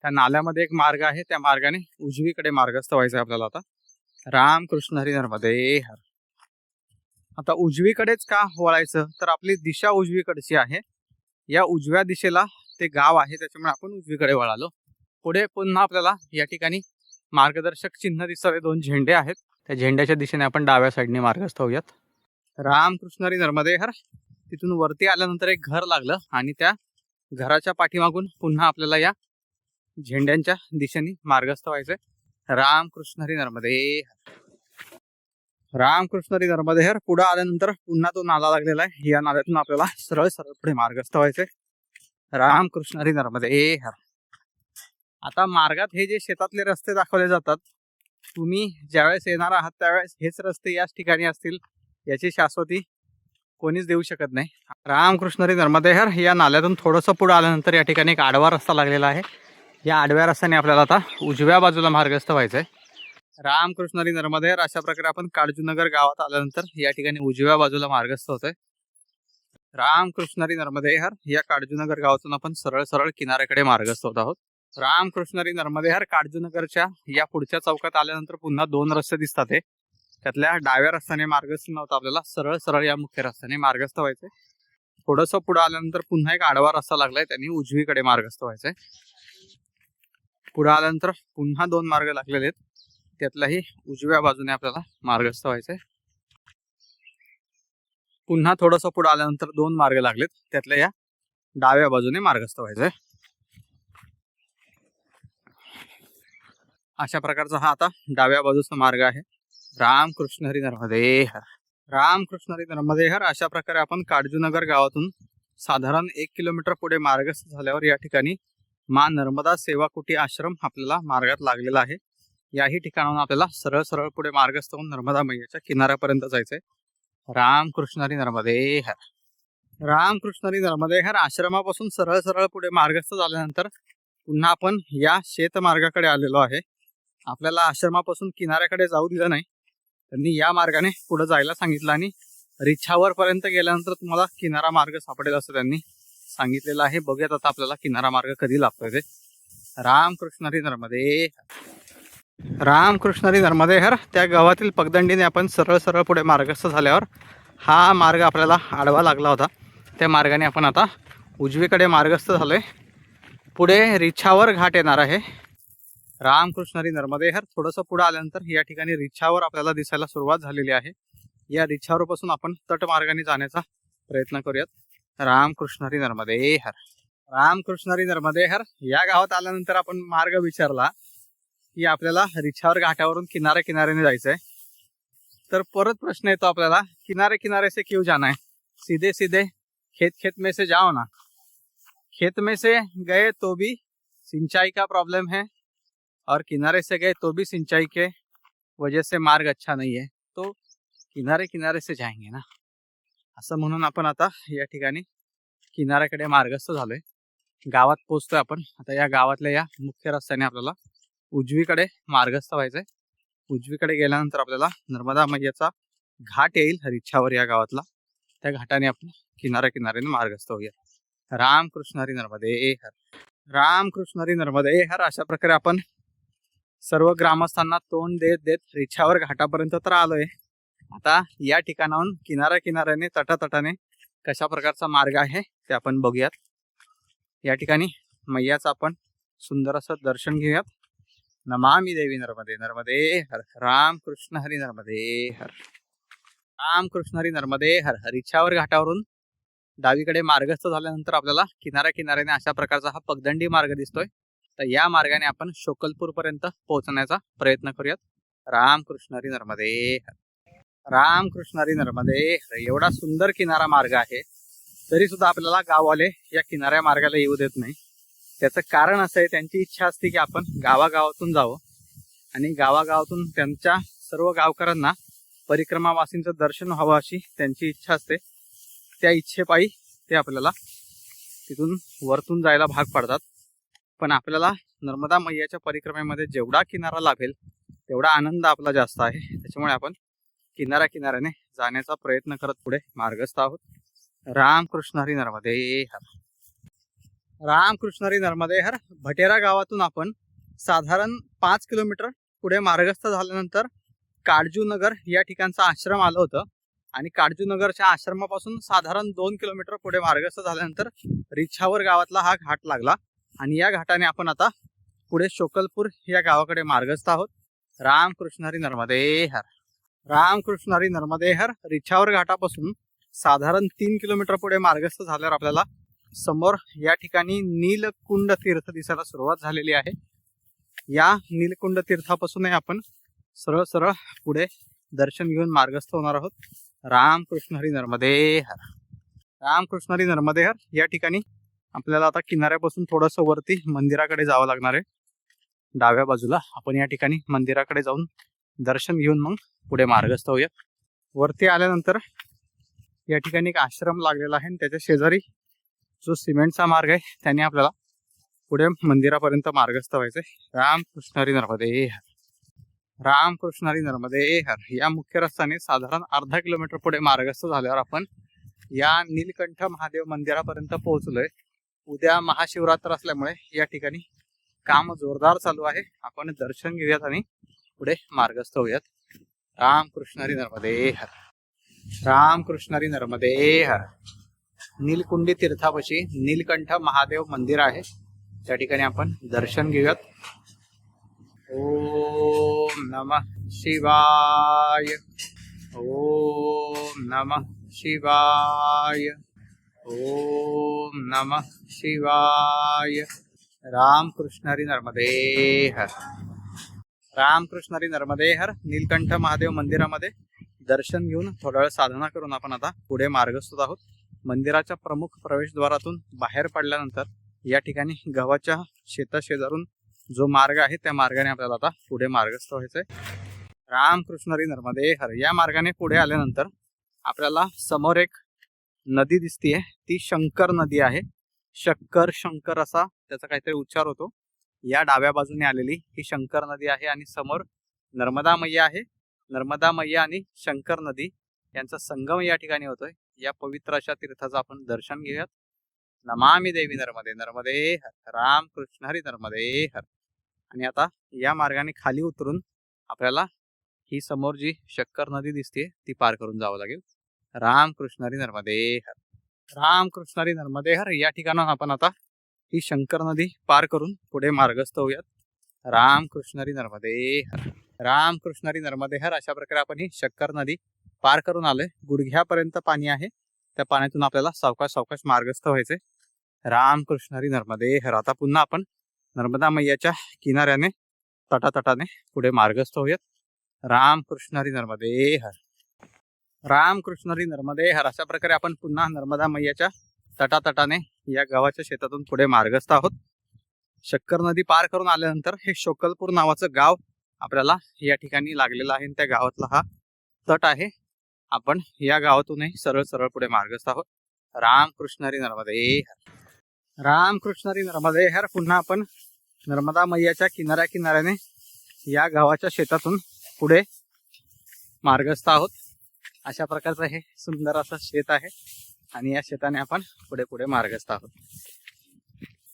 त्या नाल्यामध्ये एक मार्ग आहे, त्या मार्गाने उजवीकडे मार्गस्थ व्हायचं आहे आपल्याला आता. रामकृष्ण हरी नर्मदे हर. आता उजवीकडेच का वळायचं, तर आपली दिशा उजवीकडची आहे. या उजव्या दिशेला ते गाव आहे, त्याच्यामुळे आपण उजवीकडे वळालो. पुढे पुन्हा आपल्याला या ठिकाणी मार्गदर्शक चिन्ह दिसतंय, 2 झेंडे आहेत. त्या झेंड्याच्या दिशेने आपण डाव्या साईडने मार्गस्थ होऊयात. रामकृष्ण हरी नर्मदे हर. तिथून वरती आल्यानंतर एक घर लागलं आणि त्या घराच्या पाठीमागून पुन्हा आपल्याला या झेंड्यांच्या दिशेने मार्गस्थ व्हायचंय. रामकृष्ण हरी नर्मदे हर. रामकृष्ण हरी नर्मदे हर. पुढे आल्यानंतर पुन्हा तो नाला लागलेला आहे. या नाल्यातून आपल्याला सरळ सरळ पुढे मार्गस्थ व्हायचंय. रामकृष्ण हरी नर्मदे हर. आता मार्गात हे जे शेतातले रस्ते दाखवले जातात, तुम्ही ज्यावेळेस येणार आहात त्यावेळेस हेच रस्ते याच ठिकाणी असतील याची शाश्वती कोणीच देऊ शकत नाही. रामकृष्ण हरी नर्मदे हर. या नाल्यातून थोडंसं पुढे आल्यानंतर या ठिकाणी एक आडवा रस्ता लागलेला आहे. या आडव्या रस्त्याने आपल्याला आता उजव्या बाजूला मार्गस्थ व्हायचंय. रामकृष्ण हरी नर्मदे हर. अशा प्रकारे आपण काळजूनगर गावात आल्यानंतर या ठिकाणी उजव्या बाजूला मार्गस्थ होतोय. रामकृष्ण हरी नर्मदे हर. या काळजूनगर गावातून आपण सरळ सरळ किनाऱ्याकडे मार्गस्थ होत आहोत. रामकृष्ण हरी नर्मदे हर. काळजूनगरच्या या पुढच्या चौकात आल्यानंतर पुन्हा 2 रस्ते दिसतात. त्यातल्या डाव्या रस्त्याने मार्गस्थ नव्हता, आपल्याला सरळ सरळ या मुख्य रस्त्याने मार्गस्थ व्हायचंय. थोडंसं पुढे आल्यानंतर पुन्हा एक आडवा रस्ता लागलाय, त्यांनी उजवीकडे मार्गस्थ व्हायचंय. पुढे आल्यानंतर पुन्हा 2 मार्ग लागलेले आहेत, त्यातलाही उजव्या बाजूने आपल्याला मार्गस्थ व्हायचंय. पुन्हा थोडंसं पुढे आल्यानंतर 2 मार्ग लागलेत, त्यातल्या या डाव्या बाजूने मार्गस्थ व्हायचंय. अशा प्रकारचा हा आता डाव्या बाजूचा मार्ग आहे. रामकृष्ण हरी नर्मदे हर. रामकृष्ण हरी नर्मदे हर. अशा प्रकारे आपण काळजूनगर गावातून साधारण 1 किलोमीटर पुढे मार्गस्थ झाल्यावर या ठिकाणी माँ नर्मदा सेवा कुटी आश्रम आपल्याला मार्गात लागलेला आहे. याही ठिकाणाहून आपल्याला सरळ सरळ पुढे मार्गस्थ होऊन नर्मदा मैयाच्या किनाऱ्यापर्यंत जायचंय. रामकृष्ण हरी नर्मदे हर. रामकृष्ण हरी नर्मदे हर. आश्रमापासून सरळ सरळ पुढे मार्गस्थ झाल्यानंतर पुन्हा आपण या शेतमार्गाकडे आलेलो आहे. आपल्याला आश्रमापासून किनाऱ्याकडे जाऊ दिलं नाही, त्यांनी या मार्गाने पुढे जायला सांगितलं आणि रिछावर पर्यंत गेल्यानंतर तुम्हाला किनारा मार्ग सापडेल असं त्यांनी सांगितलेलं आहे. बघूयात आता आपल्याला किनारा मार्ग कधी लागतोय ते. रामकृष्ण हरी नर्मदे. रामकृष्ण हरी नर्मदे हर. त्या गावातील पगदंडीने आपण सरळ सरळ पुढे मार्गस्थ झाल्यावर हा मार्ग आपल्याला आडवा लागला होता, त्या मार्गाने आपण आता उजवीकडे मार्गस्थ झालोय. पुढे रिछावर घाट येणार आहे. रामकृष्ण हरी नर्मदे हर. थोडंसं पुढे आल्यानंतर या ठिकाणी रिछावर आपल्याला दिसायला सुरुवात झालेली आहे. या रिछावर पासून आपण तट मार्गाने जाण्याचा प्रयत्न करूयात. रामकृष्ण हरी नर्मदे हर. रामकृष्ण हरी नर्मदे हर. या गावात आल्यानंतर आपण मार्ग विचारला की आपल्याला रिछावर घाटावरून किनारे किनाऱ्याने जायचंय. तर परत प्रश्न येतो आपल्याला, किनारे किनारे से क्यों जाना है, सीधे सीधे खेत खेत में से जाओ ना. खेत में से गए तो भी सिंचाई का प्रॉब्लम है और किनारे से गए तो भी सिंचाई के वजह से मार्ग अच्छा नहीं है, तो किनारे किनारे से जाएंगे ना. असं म्हणून आपण आता या ठिकाणी किनाऱ्याकडे मार्गस्थ झालोय. गावात पोहोचतोय आपण आता. या गावातल्या या मुख्य रस्त्याने आपल्याला उजवीकडे मार्गस्थ व्हायचंय. उजवीकडे गेल्यानंतर आपल्याला नर्मदा मैयाचा घाट येईल रिछावर या गावातला. त्या घाटाने आपण किनाऱ्या किनाऱ्याने मार्गस्थ होऊया. रामकृष्ण हरी नर्मदे हर. रामकृष्ण हरी नर्मदे हर. अशा प्रकारे आपण सर्व ग्रामस्थांना तोंड देत देत रिछावर घाटापर्यंत तर आलोय. आता या ठिकाणाहून किनाऱ्या किनाऱ्याने तटातटाने कशा प्रकारचा मार्ग आहे ते आपण बघूयात. या ठिकाणी मैयाचा आपण सुंदर असं दर्शन घेऊयात. नमामि देवी नर्मदे नर्मदे हर. राम कृष्ण हरी नर्मदे हर. राम कृष्ण हरी नर्मदे हर. रिछावर घाटावरून डावीकडे मार्गस्थ झाल्यानंतर आपल्याला किनाऱ्याने अशा प्रकारचा हा पगदंडी मार्ग दिसतोय. तर या मार्गाने आपण शोकलपूर पर्यंत पोहोचण्याचा प्रयत्न करूयात. राम कृष्ण हरी नर्मदे हर. राम कृष्ण हरी नर्मदे हर. एवढा सुंदर किनारा मार्ग आहे तरी सुद्धा आपल्याला गाववाले या किनाऱ्या मार्गाला येऊ देत नाही. त्याचं कारण असं आहे, त्यांची इच्छा असते की आपण गावागावातून जावं आणि गावागावातून त्यांच्या सर्व गावकऱ्यांना परिक्रमावासींचं दर्शन व्हावं अशी त्यांची इच्छा असते. त्या इच्छेपायी ते आपल्याला तिथून वरतून जायला भाग पाडतात. पण आपल्याला नर्मदा मैयाच्या परिक्रमेमध्ये जेवढा किनारा लाभेल तेवढा आनंद आपला जास्त आहे. त्याच्यामुळे आपण किनाऱ्याने जाण्याचा प्रयत्न करत पुढे मार्गस्थ आहोत. राम कृष्ण हरी नर्मदे हर. राम कृष्ण हरी नर्मदे हर. भटेरा गावातून आपण साधारण 5 किलोमीटर पुढे मार्गस्थ झाल्यानंतर काडजूनगर या ठिकाणचा आश्रम आलं होतं आणि काडजूनगरच्या आश्रमापासून साधारण 2 किलोमीटर पुढे मार्गस्थ झाल्यानंतर रिछावर गावातला हा घाट लागला आणि या घाटाने आपण आता पुढे शोकलपूर या गावाकडे मार्गस्थ आहोत. राम कृष्ण हरी नर्मदे हर. राम कृष्ण हरी नर्मदे हर. रिछावर घाटापासून साधारण 3 किलोमीटर पुढे मार्गस्थ झाल्यावर आपल्याला समोर या ठिकाणी नीलकुंड तीर्थ दिसायला सुरुवात झालेली आहे. या नीलकुंड तीर्थापासून आपण सरळ पुढे दर्शन घेऊन मार्गस्थ होणार आहोत. राम कृष्ण हरी नर्मदे हर. राम कृष्ण हरी नर्मदे हर. या ठिकाणी आपल्याला आता किनाऱ्यापासून थोडंसं वरती मंदिराकडे जावं लागणार आहे. डाव्या बाजूला आपण या ठिकाणी मंदिराकडे जाऊन दर्शन घेऊन मग पुढे मार्गस्थ होऊया. वरती आल्यानंतर या ठिकाणी एक आश्रम लागलेला आहे आणि त्याच्या शेजारी जो सिमेंटचा मार्ग आहे त्याने आपल्याला पुढे मंदिरापर्यंत मार्गस्थ व्हायचंय. राम कृष्ण हरी नर्मदे हर. राम कृष्ण हरी नर्मदे हर. या मुख्य रस्त्याने साधारण अर्धा किलोमीटर पुढे मार्गस्थ झाल्यावर आपण या नीलकंठ महादेव मंदिरापर्यंत पोहोचलोय. उद्या महाशिवरात्र असल्यामुळे या ठिकाणी काम जोरदार चालू आहे. आपण दर्शन घेऊयात आणि पुढे मार्गस्थ होऊयात. राम कृष्ण हरी नर्मदे हर. राम कृष्ण हरी नर्मदे हर. नीलकुंडी तीर्थापाशी नीलकंठ महादेव मंदिर आहे, त्या ठिकाणी आपण दर्शन घेऊयात. ओम नमः शिवाय. ओम नमः शिवाय. ओम नमः शिवाय. राम कृष्ण हरी नर्मदे हर. राम कृष्ण हरी नर्मदे हर. नीलकंठ महादेव मंदिरामध्ये दर्शन घेऊन थोडा वेळ साधना करून आपण आता पुढे मार्गस्थ आहोत. मंदिराच्या प्रमुख प्रवेशद्वारातून बाहेर पडल्यानंतर या ठिकाणी गव्हाच्या शेताशेजारून जो मार्ग आहे त्या मार्गाने आपल्याला आता पुढे मार्गस्थ व्हायचंय. राम कृष्ण हरी नर्मदे हर. या मार्गाने पुढे आल्यानंतर आपल्याला समोर एक नदी दिसतीये. ती शंकर नदी आहे. शंकर असा त्याचा काहीतरी उच्चार होतो. या डाव्या बाजूने आलेली ही शंकर नदी आहे आणि समोर नर्मदा मैया आहे. नर्मदा मैया आणि शंकर नदी यांचा संगम या ठिकाणी होतोय. या पवित्र अशा तीर्थाचं आपण दर्शन घेऊयात. नमामि देवी नर्मदे नर्मदे हर. राम कृष्ण हरी नर्मदे हर. आणि आता या मार्गाने खाली उतरून आपल्याला ही समोर जी शंकर नदी दिसते ती पार करून जावं लागेल. राम कृष्ण हरी नर्मदे हर. राम कृष्ण हरी नर्मदे हर. या ठिकाणाहून आपण आता ही शंकर नदी पार करून पुढे मार्गस्थ होऊयात. राम कृष्ण हरी नर्मदे हर. राम कृष्ण हरी नर्मदे हर. अशा प्रकारे आपण ही शंकर नदी पार करून आलोय. गुडघ्यापर्यंत पाणी आहे. त्या पाण्यातून आपल्याला सावकाश मार्गस्थ व्हायचे. राम कृष्ण हरी नर्मदे हर. आता पुन्हा आपण नर्मदा मैयाच्या किनाऱ्याने तटातटाने पुढे मार्गस्थ होऊयात. राम कृष्ण हरी नर्मदे हर. राम कृष्ण हरी नर्मदे हर. अशा प्रकारे आपण पुन्हा नर्मदा मैयाच्या तटातटाने या गावाच्या शेतातून पुढे मार्गस्थ आहोत. शंकर नदी पार करून आल्यानंतर हे शोकलपूर नावाचं गाव आपल्याला या ठिकाणी लागलेलं आहे. त्या गावातला हा तट आहे. आपण या गावातूनही सरळ पुढे मार्गस्थ आहोत. राम कृष्ण हरी नर्मदे हर. राम कृष्ण हरी नर्मदे हर. पुन्हा आपण नर्मदा मैयाच्या किनाऱ्याने या गावाच्या शेतातून पुढे मार्गस्थ आहोत. अशा प्रकारचं हे सुंदर असं शेत आहे आणि या शेताने आपण पुढे मार्गस्थ आहोत.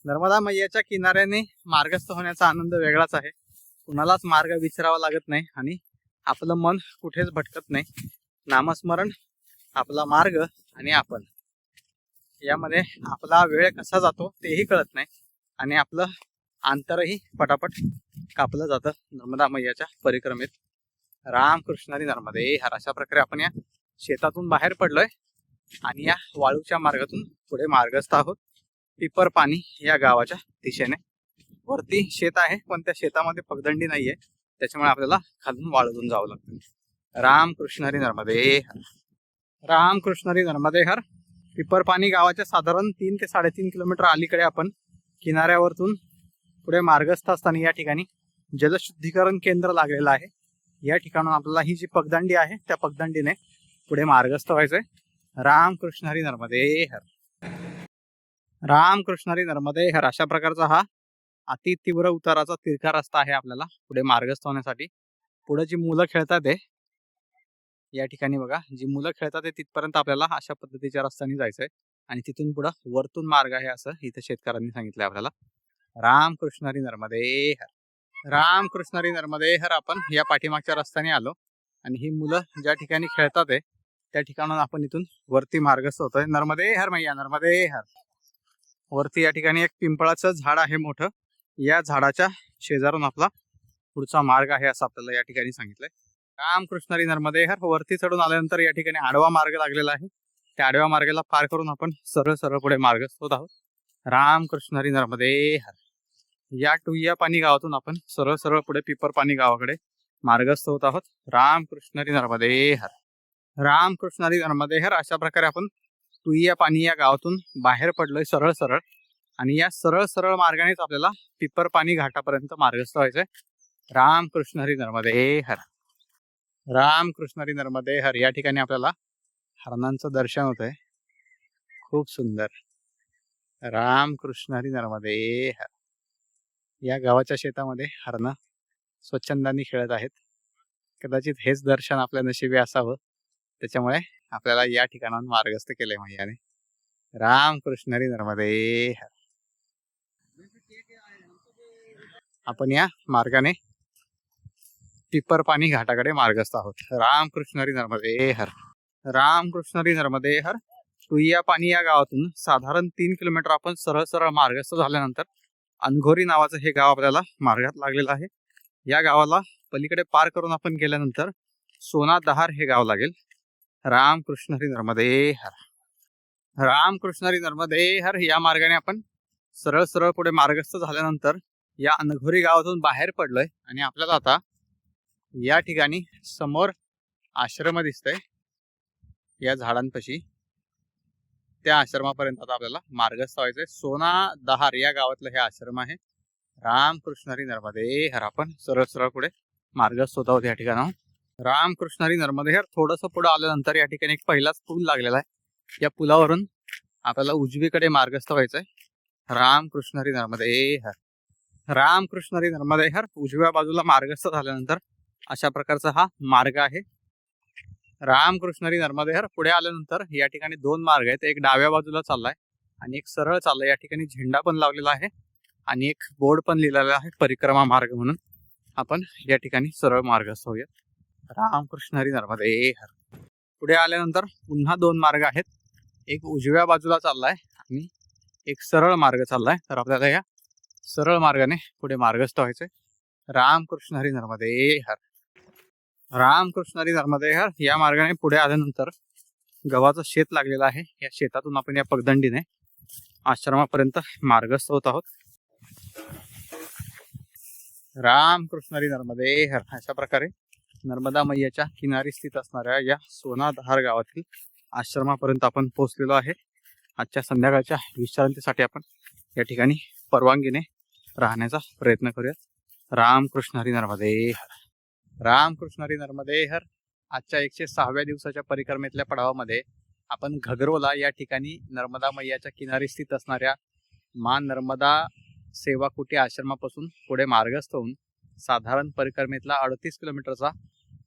नर्मदा मैयाच्या किनाऱ्याने मार्गस्थ होण्याचा आनंद वेगळाच आहे. कुणालाच मार्ग विसरावा लागत नाही आणि आपलं मन कुठेच भटकत नाही. नामस्मरण, आपला मार्ग आणि आपण यामध्ये आपला वेळ कसा जातो तेही कळत नाही आणि आपलं अंतरही पटापट कापलं जातं नर्मदा मैयाच्या परिक्रमेत. रामकृष्ण हरी नर्मदे हर. अशा प्रकारे आपण या शेतातून बाहेर पडलोय आणि या वाळूच्या मार्गातून पुढे मार्गस्थ आहोत पिपर पाणी या गावाच्या दिशेने. वरती शेत आहे पण त्या शेतामध्ये पगदंडी नाहीये, त्याच्यामुळे आपल्याला खालून वाळून जावं लागतं. रामकृष्ण हरी नर्मदे हर. रामकृष्ण हरी नर्मदे हर. पिपर पाणी गावाच्या साधारण 3 ते 3.5 किलोमीटर अलीकडे आपण किनाऱ्यावरतून पुढे मार्गस्थ असताना या ठिकाणी जलशुद्धीकरण केंद्र लागलेलं आहे. या ठिकाणून आपल्याला ही जी पगदंडी आहे त्या पगदंडीने पुढे मार्गस्थ व्हायचंय. रामकृष्ण हरी नर्मदे हर. रामकृष्ण हरी नर्मदे हर. अशा प्रकारचा हा अति तीव्र उताराचा तिरका रस्ता आहे आपल्याला पुढे मार्गस्थ होण्यासाठी. पुढे जी मुलं खेळतात आहे या ठिकाणी बघा, जी मुलं खेळतात आहे तिथपर्यंत आपल्याला अशा पद्धतीच्या रस्त्याने जायचंय आणि तिथून पुढे वरतून मार्ग आहे असं इथे शेतकऱ्यांनी सांगितलंय आपल्याला. रामकृष्ण हरी नर्मदे हर. रामकृष्ण हरी नर्मदे हर. आपण या पाठीमागच्या रस्त्याने आलो आणि ही मुलं ज्या ठिकाणी खेळतात आहे त्या ठिकाणून आपण इथून वरती मार्गस्थ होतोय. नर्मदे हर मैया नर्मदे हर. वरती या ठिकाणी एक पिंपळाचं झाड आहे मोठं, या झाडाच्या शेजारून आपला पुढचा मार्ग आहे असं आपल्याला या ठिकाणी सांगितलंय. रामकृष्ण हरी नर्मदे हर. वरती चढून आल्यानंतर या ठिकाणी आडवा मार्ग लागलेला आहे, त्या आडव्या मार्गाला पार करून आपण सरळ सरळ पुढे मार्गस्थ होत आहोत. रामकृष्ण हरी नर्मदे हर. या टुय्या पाणी गावातून आपण सरळ सरळ पुढे पिपर पाणी गावाकडे मार्गस्थ होत आहोत. रामकृष्ण हरी नर्मदे हर. रामकृष्ण हरी नर्मदे हर. अशा प्रकारे आपण टुय्या पाणी या गावातून बाहेर पडलोय सरळ सरळ आणि या सरळ सरळ मार्गानेच आपल्याला पिपर पाणी घाटापर्यंत मार्गस्थ व्हायचंय. रामकृष्ण हरी नर्मदे हर. रामकृष्ण हरी नर्मदे हर. या ठिकाणी आपल्याला हरणांचं दर्शन होतंय, खूप सुंदर. रामकृष्ण हरी नर्मदे हर. या गावाच्या शेतामध्ये हरणं स्वच्छंदाने खेळत आहेत. कदाचित हेच दर्शन आपल्या नशिबी असावं, त्याच्यामुळे आपल्याला या ठिकाणाहून मार्गस्थ केलंय मैयाने. रामकृष्ण हरी नर्मदे हर. आपण या मार्गाने पिपर पाणी घाटाकडे मार्गस्थ आहोत. रामकृष्ण हरी नर्मदे हर. रामकृष्ण हरी नर्मदे हर. टुय्या पाणी या गावातून साधारण 3 किलोमीटर आपण सरळ सरळ मार्गस्थ झाल्यानंतर अनघोरी नावाचं हे गाव आपल्याला मार्गात लागलेलं आहे. या गावाला पलीकडे पार करून आपण गेल्यानंतर सोना दहार हे गाव लागेल. रामकृष्ण हरी नर्मदे हर. रामकृष्ण हरी नर्मदे हर. या मार्गाने आपण सरळ सरळ पुढे मार्गस्थ झाल्यानंतर या अनघोरी गावातून बाहेर पडलोय आणि आपल्याला आता या ठिकाणी समोर आश्रम दिसतंय या झाडांपाशी, त्या आश्रमापर्यंत आता आपल्याला मार्गस्थ व्हायचंय. सोना दहार या गावातलं हे आश्रम आहे. रामकृष्ण हरी नर्मदे हर. आपण सरळ सरळ पुढे मार्गस्थ होत आहोत या ठिकाणाहून. रामकृष्ण हरी नर्मदे हर. थोडंसं पुढे आल्यानंतर या ठिकाणी एक पहिलाच पूल लागलेला आहे, या पुलावरून आपल्याला उजवीकडे मार्गस्थ व्हायचंय. रामकृष्ण हरी नर्मदे हर. रामकृष्ण हरी नर्मदे हर. उजव्या बाजूला मार्गस्थ झाल्यानंतर अशा प्रकारचा हा मार्ग आहे. रामकृष्ण हरी नर्मदे हर. पुढे आल्यानंतर या ठिकाणी 2 मार्ग आहेत, एक डाव्या बाजूला चाललाय आणि एक सरळ चाललाय. या ठिकाणी झेंडा पण लावलेला आहे आणि एक बोर्ड पण लिहिलेला आहे परिक्रमा मार्ग म्हणून. आपण या ठिकाणी सरळ मार्गस्थ होऊया. रामकृष्ण हरी नर्मदे हर. पुढे आल्यानंतर पुन्हा 2 मार्ग आहेत, एक उजव्या बाजूला चाललाय आणि एक सरळ मार्ग चाललाय. तर आपल्याला या सरळ मार्गाने पुढे मार्गस्थ व्हायचंय. रामकृष्ण हरी नर्मदे हर. रामकृष्ण हरी नर्मदे हर. या मार्गाने पुढे आल्यानंतर गव्हाचं शेत लागलेलं आहे, या शेतातून आपण या पगदंडीने आश्रमापर्यंत मार्गस्थ होत आहोत. रामकृष्ण हरी नर्मदे हर. अशा प्रकारे नर्मदा मैयाच्या किनारी स्थित असणाऱ्या या सोना दहार गावातील आश्रमापर्यंत आपण पोहोचलेलो आहे. आजच्या संध्याकाळच्या विश्रांतीसाठी आपण या ठिकाणी परवानगीने राहण्याचा प्रयत्न करूया. रामकृष्ण हरी नर्मदे हर. रामकृष्ण हरी नर्मदे हर. आजच्या 106व्या दिवसाच्या परिक्रमेतल्या पडावामध्ये आपण घगरोला या ठिकाणी नर्मदा मैयाच्या किनारी स्थित असणाऱ्या मा नर्मदा सेवा कुटी आश्रमापासून पुढे मार्गस्थ होऊन साधारण परिक्रमेतला 38 किलोमीटरचा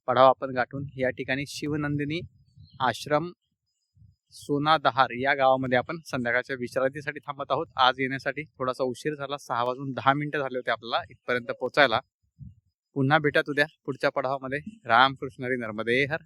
पडाव आपण गाठून या ठिकाणी शिवनंदिनी आश्रम सोना दहार या गावामध्ये आपण संध्याकाळच्या विश्रांतीसाठी थांबत आहोत. आज येण्यासाठी थोडासा उशीर झाला, 6:10 झाले होते आपल्याला इथपर्यंत पोहोचायला. पुन्हा भेटत उद्या पुढच्या पडावामध्ये. रामकृष्ण हरी नर्मदे हर.